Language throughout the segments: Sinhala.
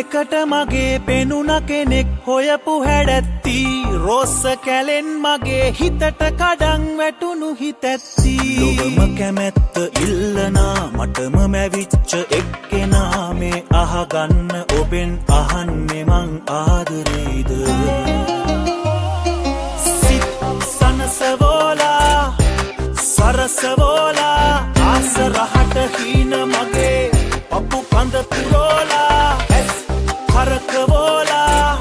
දෙකට මගේ පෙනුන කෙනෙක් හොයපු හැඩැත්ති රෝස කැලෙන් මගේ හිතට කඩන් වැටුණු හිතැත්ති ලොවම කැමැත්ත ඉල්ලනා මටම මැවිච්ච එක්කෙනා මේ අහගන්න ඔබෙන් අහන්නේ මං ආදරේද සිත් සනසවෝලා සරසවෝලා ආස රහට හීන මගේ පපු කඳ පුරෝලා ඇස් හරකවෝලා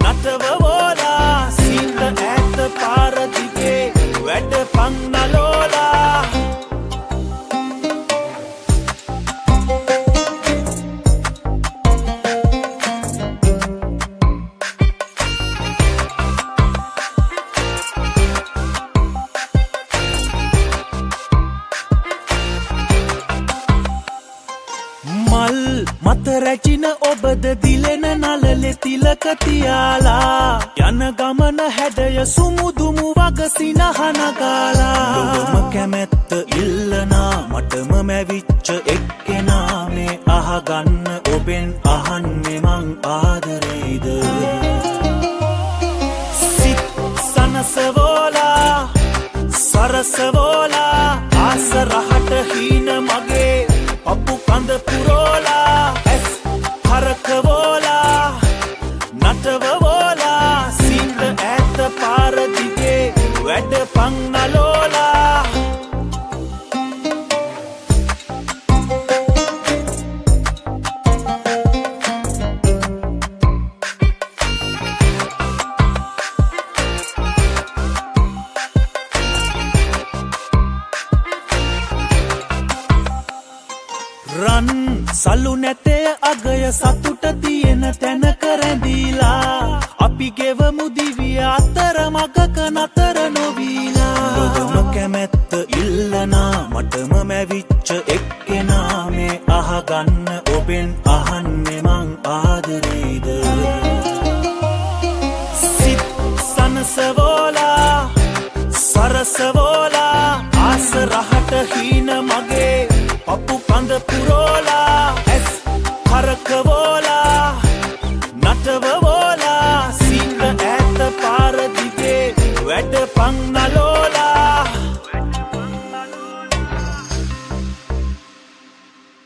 නටවවෝලා සීත ඇත පාරදිගේ වැඩ පන්නලෝලා මල් මත රැචින ඔබද දිලෙන නලලෙ තිලක තියාලා යන ගමන හැඩය සුමුදුමු වග සිනහනගාලා ඔබම කැමැත්ත ඉල්ලනා මටම මැවිච්ච එක්කෙනා මේ අහගන්න ඔබෙන් අහන්නේ මං ආදරේද සිත් සනසවෝලා සරසවෝලා ආස රහට හීන මගේ පපු කඳ පුරෝලා ඇස් හරකවෝලා නටවවෝලා සීත ඇත පාරදිගේ වැඩ පන්නලෝලා රන් සලු නැතේ අගය සතුට තියෙන තැනක රැඳීලා අපි ගෙවමු දිවිය අතර මගක නතර නොවීලා ඔබම කැමැත්ත ඉල්ලනා මටම මැවිච්ච එක්කෙනා මේ අහගන්න ඔබෙන් අහන්නේ මං ආදරේද සිත් සනසවෝලා සරසවෝලා ආස රහට හීන මගේ පපු කඳ පුරෝ